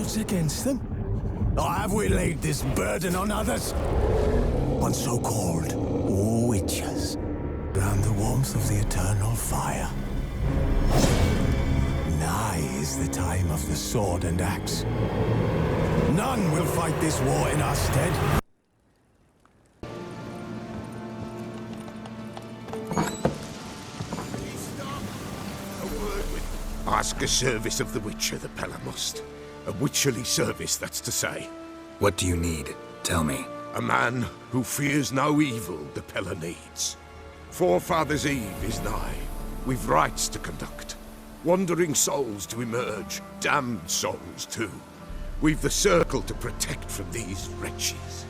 ourselves against them? Or have we laid this burden on others? On so-called witches, round the warmth of the eternal fire. Nigh is the time of the sword and axe. None will fight this war in our stead. Ask a service of the Witcher, the pellar must. A witcherly service, that's to say. What do you need? Tell me. A man who fears no evil the pellar needs. Forefather's Eve is nigh. We've rites to conduct. Wandering souls to emerge, damned souls too. We've the circle to protect from these wretches.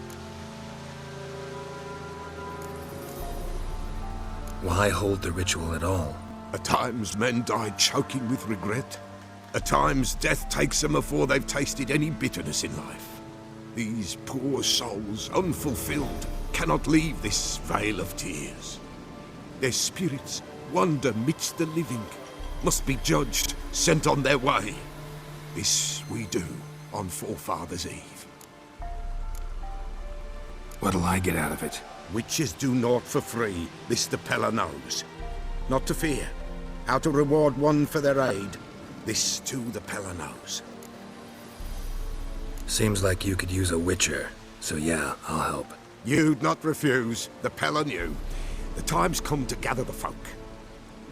Why hold the ritual at all? At times men die choking with regret. At times death takes them before they've tasted any bitterness in life. These poor souls, unfulfilled, cannot leave this vale of tears. Their spirits wander midst the living, must be judged, sent on their way. This we do on Forefather's Eve. What'll I get out of it? Witches do naught for free, this the pellar knows. Not to fear. How to reward one for their aid, this too the pellar knows. Seems like you could use a witcher, so yeah, I'll help. You'd not refuse, the pellar knew. The time's come to gather the folk.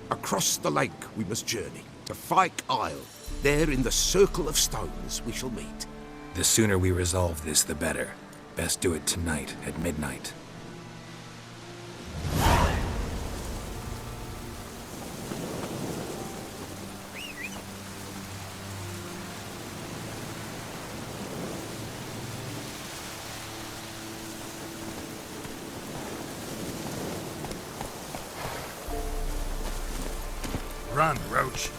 Across the lake we must journey, to Fyke Isle. There in the circle of stones we shall meet. The sooner we resolve this, the better. Best do it tonight at midnight. Run, Roach.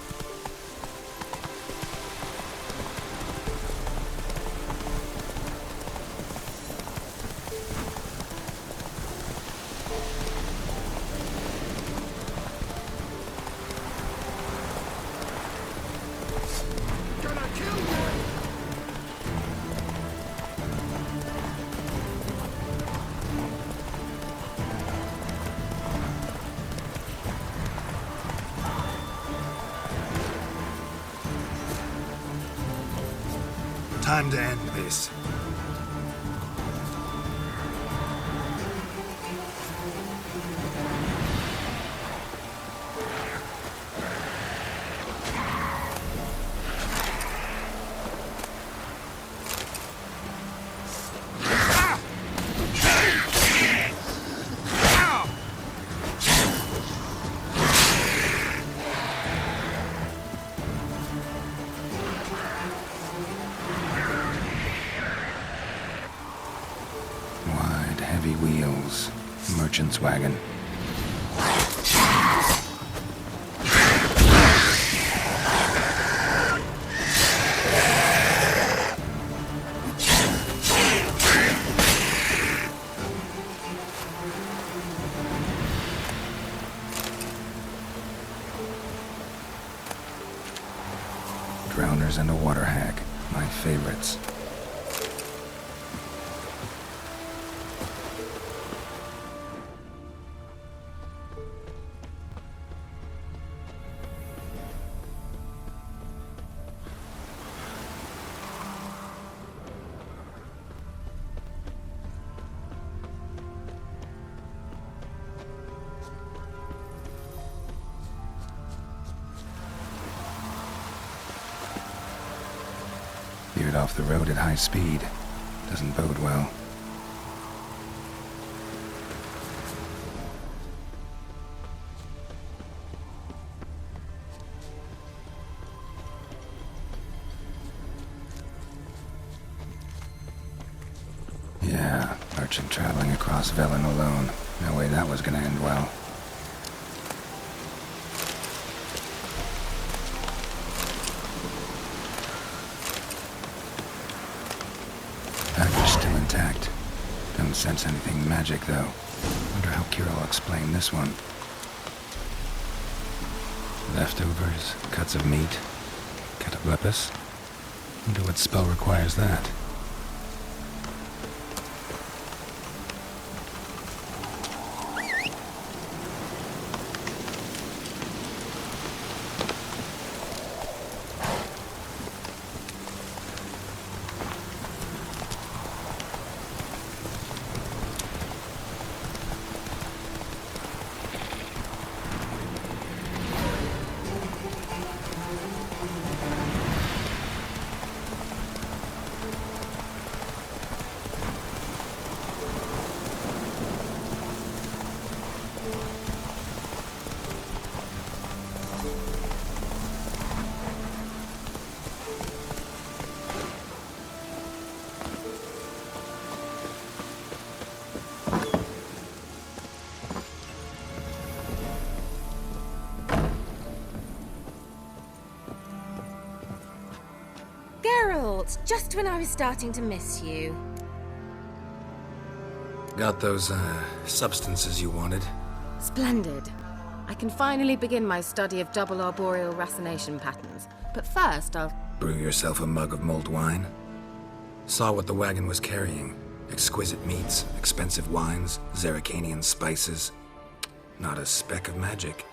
Time to end this. Heavy wheels. Merchant's wagon. Drowners and a water hag. My favorites. Veered off the road at high speed. Doesn't bode well. Yeah, merchant traveling across Velen alone. No way that was gonna end well. Package still intact. Don't sense anything magic, though. Wonder how Keira will explain this one. Leftovers, cuts of meat, cataplepis. Wonder what spell requires that. Geralt, just when I was starting to miss you. Got those, substances you wanted? Splendid. I can finally begin my study of double arboreal racination patterns. But first, I'll... Brew yourself a mug of mulled wine? Saw what the wagon was carrying. Exquisite meats, expensive wines, Zerrikanian spices. Not a speck of magic.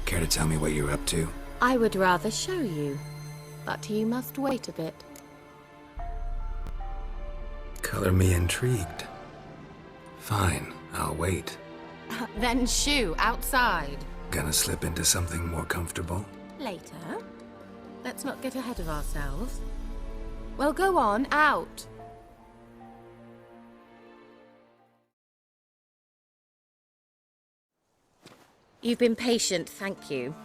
Care to tell me what you're up to? I would rather show you. But you must wait a bit. Color me intrigued. Fine, I'll wait. Then shoo, outside. Gonna slip into something more comfortable? Later. Let's not get ahead of ourselves. Well, go on, out. You've been patient, thank you.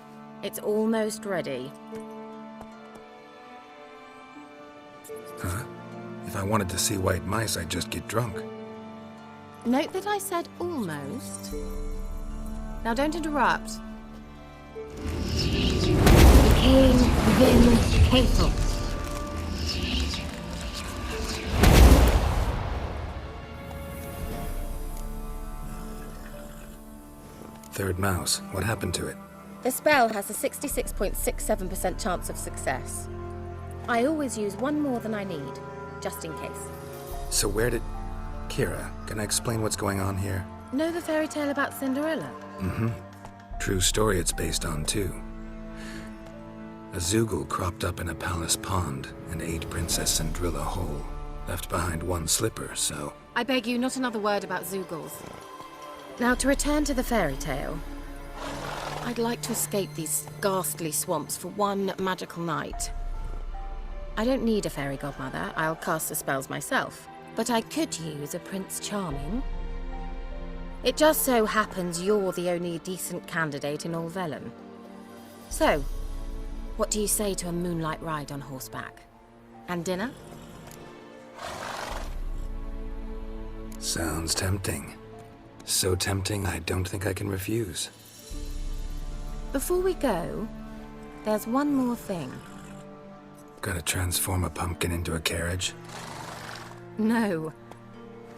It's almost ready. Huh? If I wanted to see white mice, I'd just get drunk. Note that I said almost. Now don't interrupt. King Vin Cathel. Third mouse. What happened to it? The spell has a 66.67% chance of success. I always use one more than I need, just in case. So where did... Keira, can I explain what's going on here? Know the fairy tale about Cinderella? Mm-hmm. True story it's based on, too. A Zoogle cropped up in a palace pond and ate Princess Cinderella whole. Left behind one slipper, so... I beg you, not another word about Zoogles. Now, to return to the fairy tale. I'd like to escape these ghastly swamps for one magical night. I don't need a fairy godmother, I'll cast the spells myself. But I could use a Prince Charming. It just so happens you're the only decent candidate in all Vellum. So, what do you say to a moonlight ride on horseback? And dinner? Sounds tempting. So tempting, I don't think I can refuse. Before we go, there's one more thing. Gotta transform a pumpkin into a carriage? No.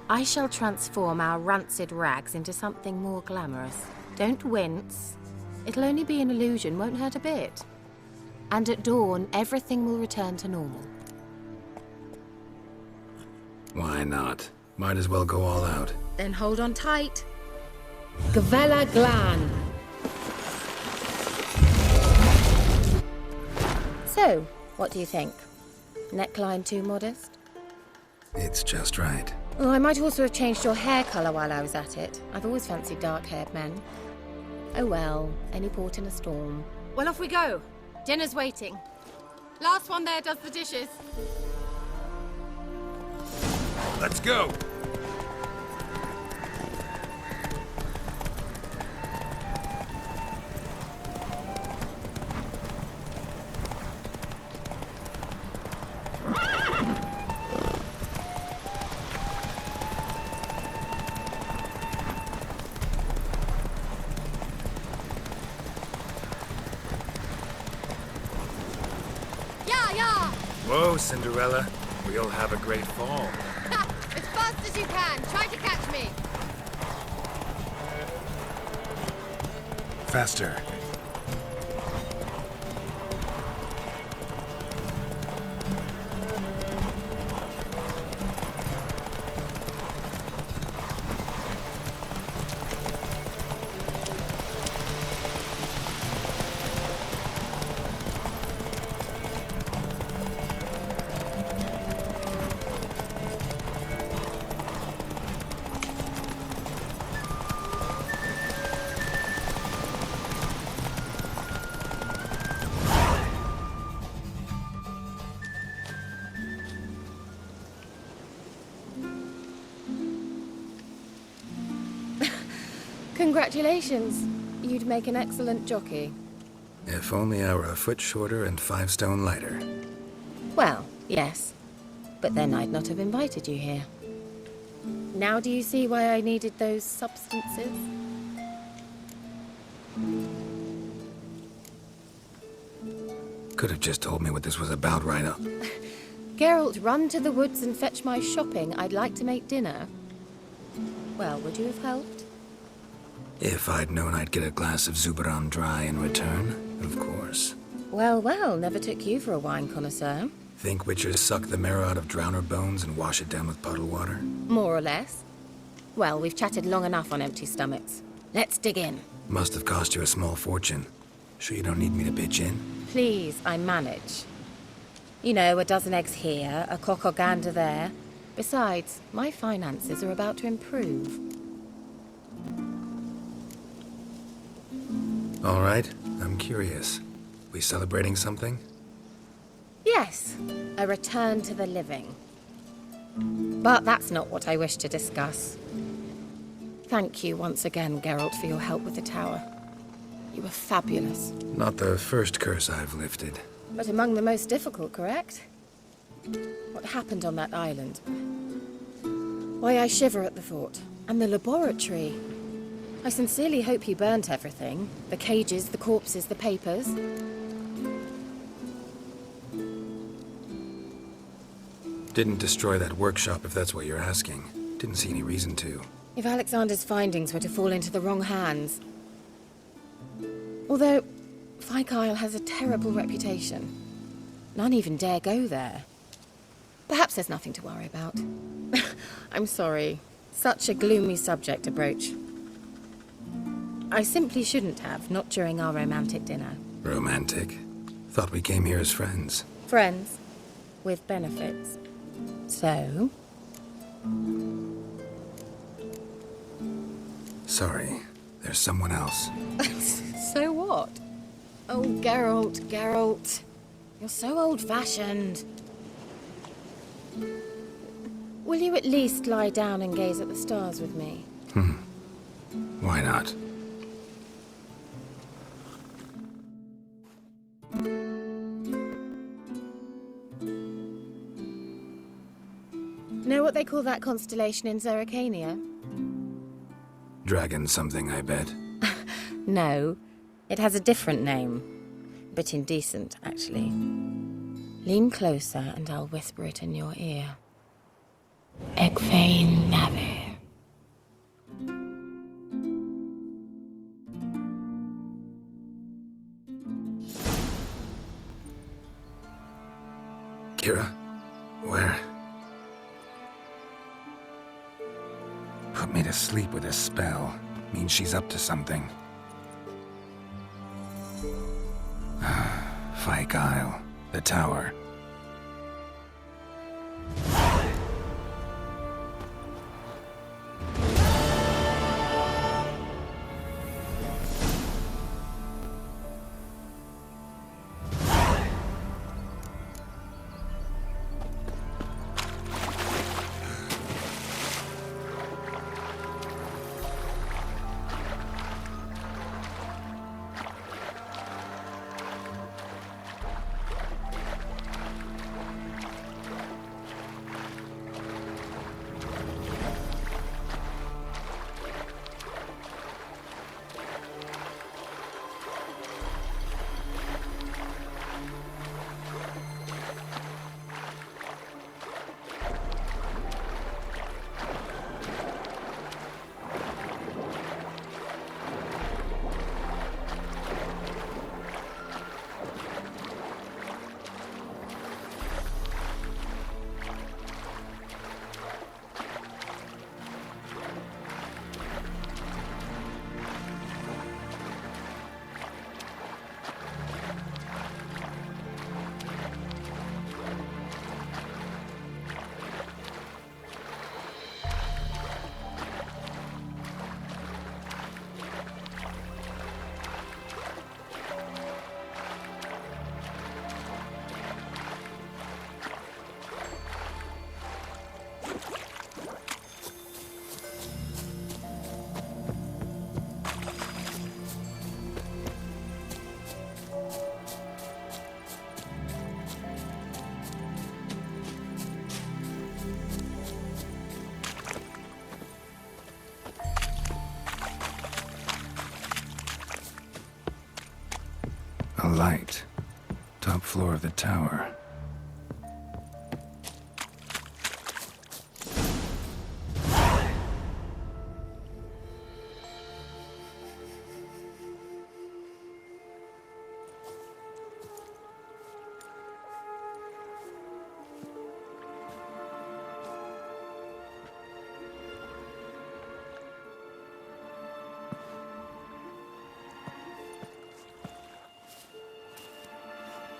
I shall transform our rancid rags into something more glamorous. Don't wince. It'll only be an illusion, won't hurt a bit. And at dawn, everything will return to normal. Why not? Might as well go all out. Then hold on tight. Gavella Glan. So, what do you think? Neckline too modest? It's just right. Oh, I might also have changed your hair colour while I was at it. I've always fancied dark-haired men. Oh well, any port in a storm. Well, off we go. Dinner's waiting. Last one there does the dishes. Let's go! Whoa, Cinderella. We'll have a great fall. As fast as you can. Try to catch me. Faster. Congratulations. You'd make an excellent jockey. If only I were a foot shorter and 5 stone lighter. Well, yes. But then I'd not have invited you here. Now do you see why I needed those substances? Could have just told me what this was about right up. Geralt, run to the woods and fetch my shopping. I'd like to make dinner. Well, would you have helped? If I'd known I'd get a glass of Zuberan dry in return, of course. Well, well, never took you for a wine connoisseur. Think witchers suck the marrow out of drowner bones and wash it down with puddle water? More or less. Well, we've chatted long enough on empty stomachs. Let's dig in. Must have cost you a small fortune. Sure you don't need me to pitch in? Please, I manage. You know, a dozen eggs here, a cock or gander there. Besides, my finances are about to improve. All right, I'm curious. We celebrating something? Yes, a return to the living. But that's not what I wish to discuss. Thank you once again, Geralt, for your help with the tower. You were fabulous. Not the first curse I've lifted. But among the most difficult, correct? What happened on that island? Why, I shiver at the thought. And the laboratory. I sincerely hope you burnt everything. The cages, the corpses, the papers. Didn't destroy that workshop, if that's what you're asking. Didn't see any reason to. If Alexander's findings were to fall into the wrong hands... Although, Fyke has a terrible reputation. None even dare go there. Perhaps there's nothing to worry about. I'm sorry. Such a gloomy subject to broach. I simply shouldn't have, not during our romantic dinner. Romantic? Thought we came here as friends. Friends. With benefits. So? Sorry. There's someone else. So what? Oh, Geralt, Geralt. You're so old-fashioned. Will you at least lie down and gaze at the stars with me? Why not? Know what they call that constellation in Zerrikania? Dragon something, I bet. No, it has a different name. Bit indecent, actually. Lean closer and I'll whisper it in your ear. Egfain Nave. Keira? Where? Put me to sleep with a spell. Means she's up to something. Fyke, the tower. A light. Top floor of the tower.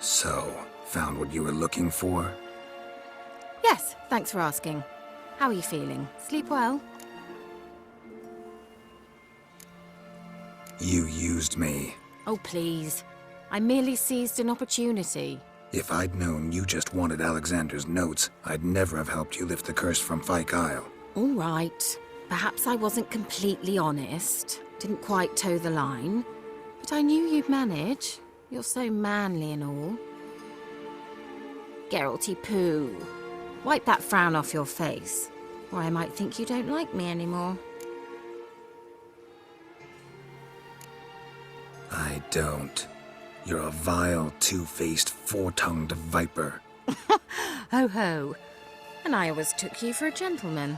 So, found what you were looking for? Yes, thanks for asking. How are you feeling? Sleep well? You used me. Oh, please. I merely seized an opportunity. If I'd known you just wanted Alexander's notes, I'd never have helped you lift the curse from Fyke Isle. All right. Perhaps I wasn't completely honest. Didn't quite toe the line. But I knew you'd manage. You're so manly and all. Geralty poo. Wipe that frown off your face, or I might think you don't like me anymore. I don't. You're a vile, two-faced, four-tongued viper. Ho ho. And I always took you for a gentleman.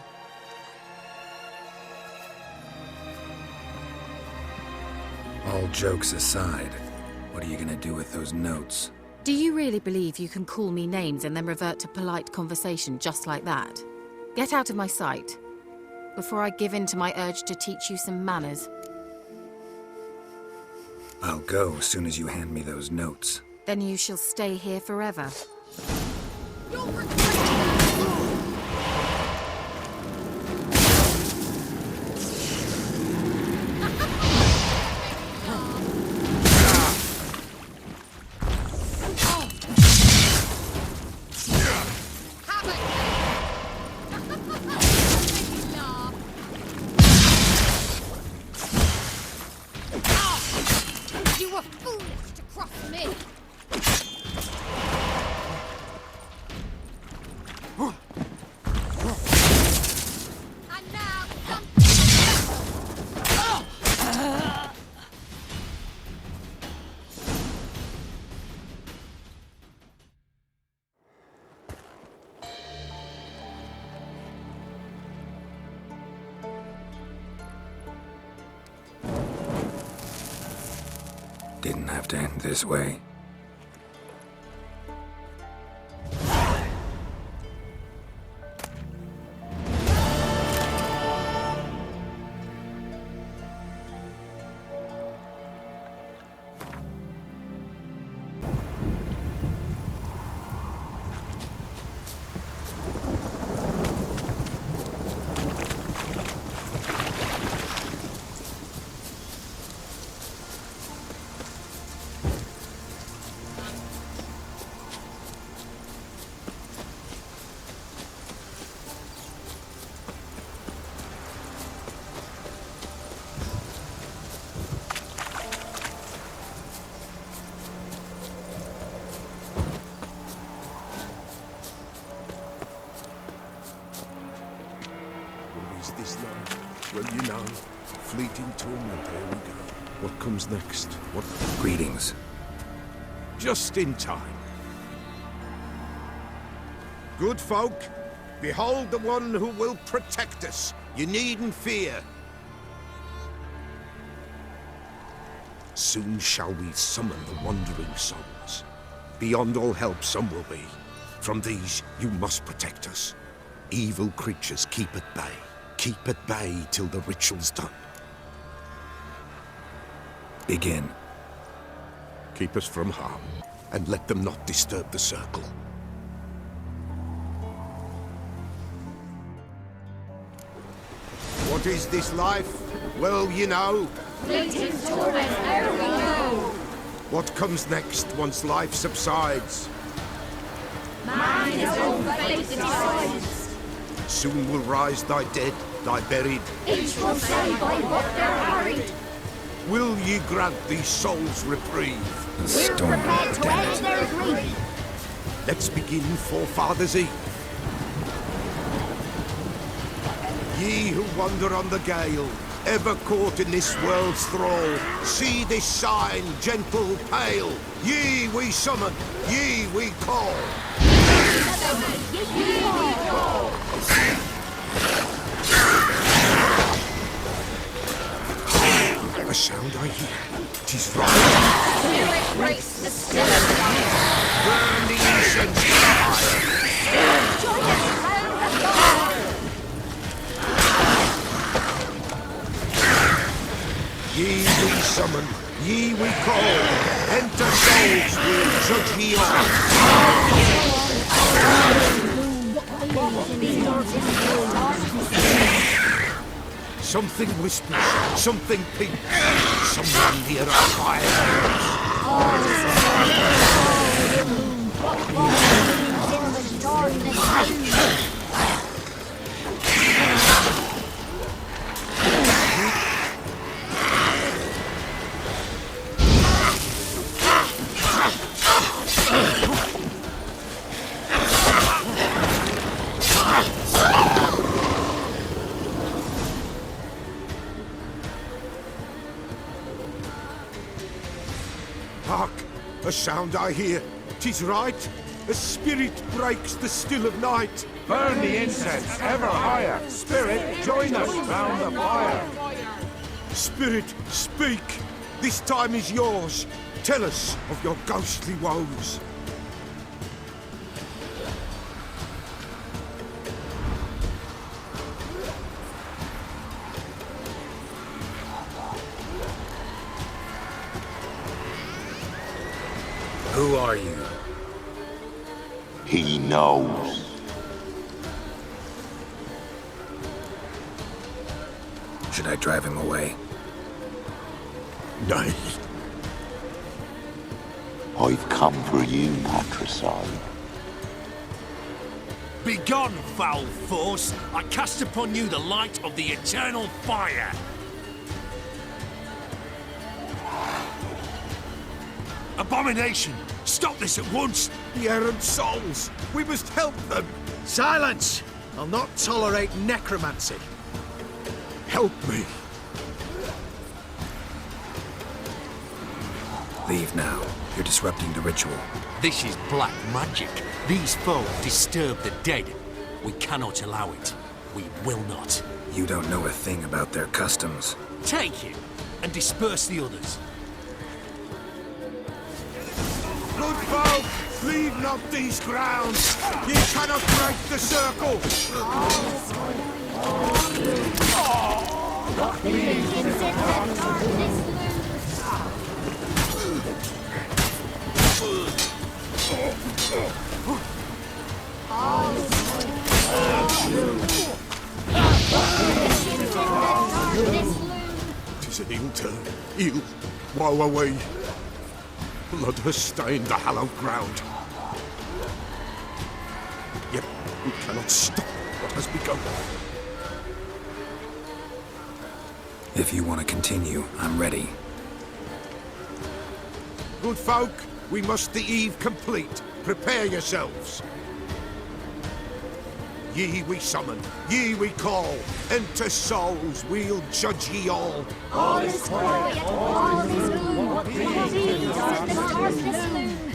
All jokes aside, what are you gonna do with those notes? Do you really believe you can call me names and then revert to polite conversation just like that? Get out of my sight, before I give in to my urge to teach you some manners. I'll go as soon as you hand me those notes. Then you shall stay here forever. You were foolish to cross me! And now, Didn't have to end this way. Is this life? Well, you know, fleeting torment, there we go. What comes next? What? Greetings. Just in time. Good folk, behold the one who will protect us. You needn't fear. Soon shall we summon the wandering souls. Beyond all help some will be. From these you must protect us. Evil creatures keep at bay. Keep at bay till the ritual's done. Begin. Keep us from harm, and let them not disturb the circle. What is this life? Well, you know. fleeting torment, there we go! What comes next once life subsides? Man his own fate decides. Soon will rise thy dead, thy buried. Each will say by what they're harried. Will ye grant these souls reprieve? The storm of To end their grief. Let's begin Forefather's Eve. Ye who wander on the gale, ever caught in this world's thrall, see this sign, gentle, pale. Ye we summon, ye we call. A sound I hear, 'tis right. Spirit breaks the still of night. Burn the incense to the fire. Join us round the fire. Ye we summon, ye we call. Enter souls, we'll judge ye all. Something whispers, something peeps. Someone near our fire. Hark! A sound I hear. 'Tis right. A spirit breaks the still of night. Burn the incense ever higher. Spirit, join us round the fire. Spirit, speak. This time is yours. Tell us of your ghostly woes. Who are you? He knows. Should I drive him away? Nay. I've come for you, patricide. Begone, foul force! I cast upon you the light of the eternal fire! Abomination! Stop this at once! The errant souls. We must help them. Silence! I'll not tolerate necromancy. Help me. Leave now. You're disrupting the ritual. This is black magic. These folk disturb the dead. We cannot allow it. We will not. You don't know a thing about their customs. Take him and disperse the others. Good folk, leave not these grounds. Ye cannot break the circle. Tis an ill turn, ill. Woe away. Blood has stained the hallowed ground. Yet we cannot stop what has begun. If you want to continue, I'm ready. Good folk, we must the eve complete. Prepare yourselves. Ye we summon, ye we call. Enter souls, we'll judge ye all. All is quiet, all is gloom. Peace in the darkness loom.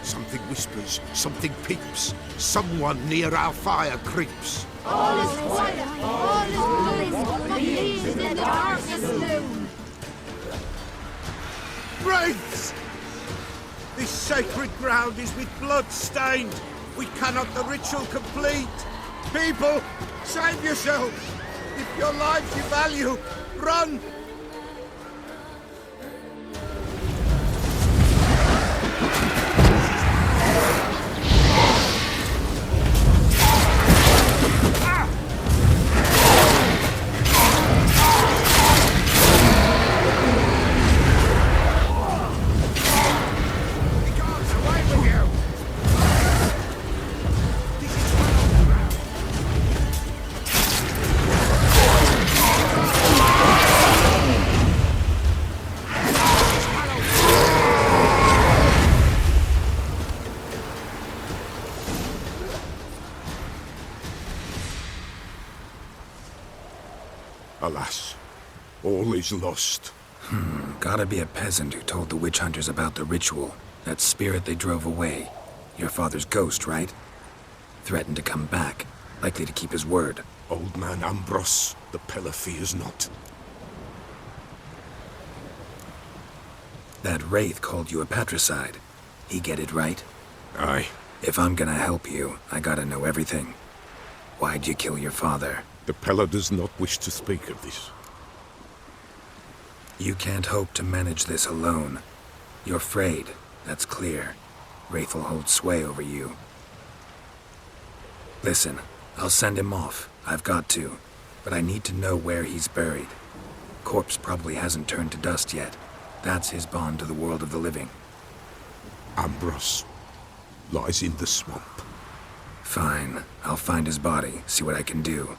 Something whispers, something peeps. Someone near our fire creeps. All is quiet, all is gloom. Peace in the darkness loom. Wraiths! This sacred ground is with blood stained. We cannot the ritual complete. People, save yourselves. If your lives you value, run! All is lost. Gotta be a peasant who told the witch hunters about the ritual. That spirit they drove away. Your father's ghost, right? Threatened to come back. Likely to keep his word. Old man Ambros, the pellar fears not. That wraith called you a patricide. He get it right? Aye. If I'm gonna help you, I gotta know everything. Why'd you kill your father? The pellar does not wish to speak of this. You can't hope to manage this alone. You're afraid, that's clear. Wraith will hold sway over you. Listen, I'll send him off. I've got to. But I need to know where he's buried. Corpse probably hasn't turned to dust yet. That's his bond to the world of the living. Ambros lies in the swamp. Fine. I'll find his body, see what I can do.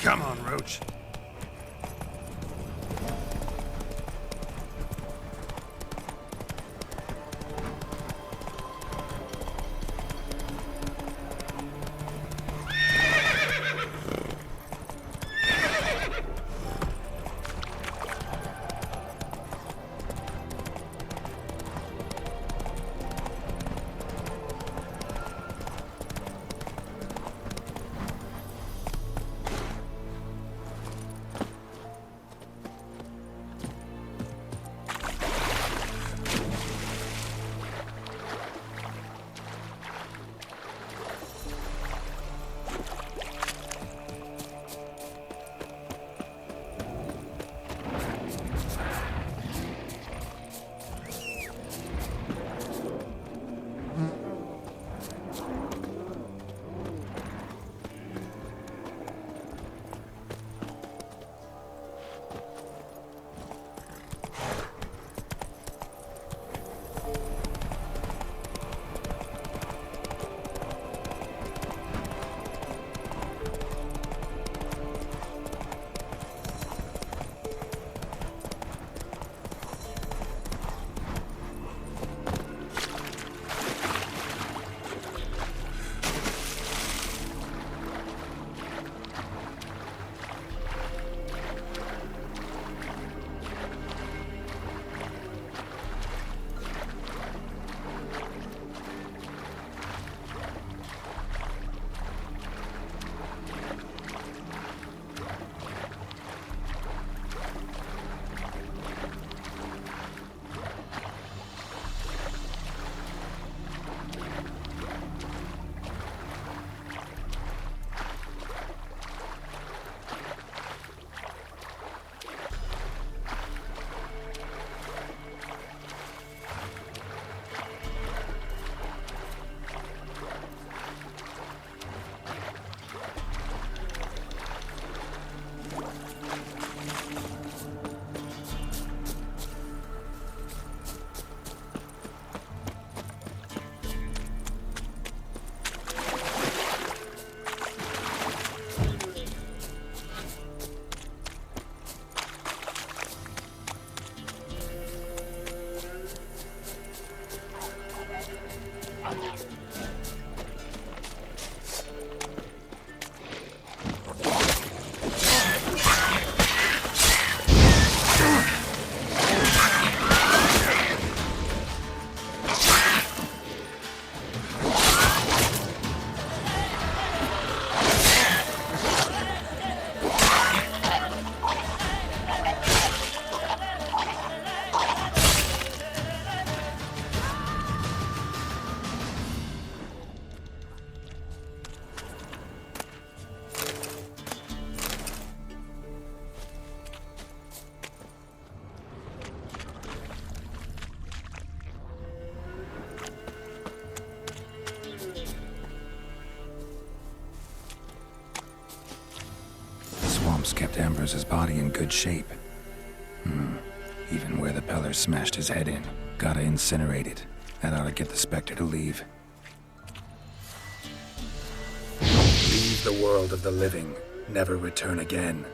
Come on, Roach. left Ambrose's body in good shape. Even where the pellar smashed his head in. Gotta incinerate it. That ought to get the Spectre to leave. Leave the world of the living. Never return again.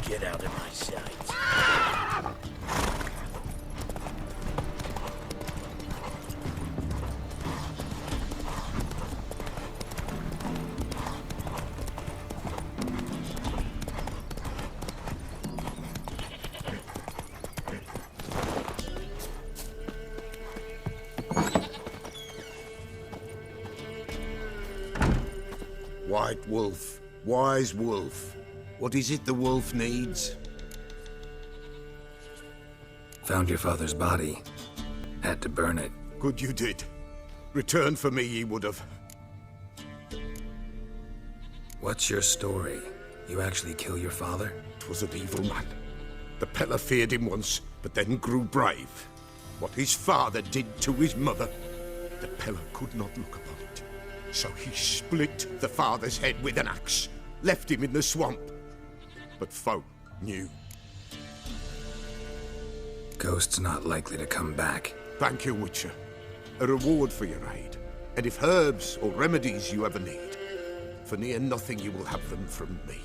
Get out of my sight. White wolf, wise wolf. What is it the wolf needs? Found your father's body. Had to burn it. Good you did. Return for me ye would have. What's your story? You actually kill your father? 'Twas an evil man. The pellar feared him once, but then grew brave. What his father did to his mother, the pellar could not look upon it. So he split the father's head with an axe, left him in the swamp. But folk knew. Ghost's not likely to come back. Thank you, Witcher. A reward for your aid. And if herbs or remedies you ever need, for near nothing you will have them from me.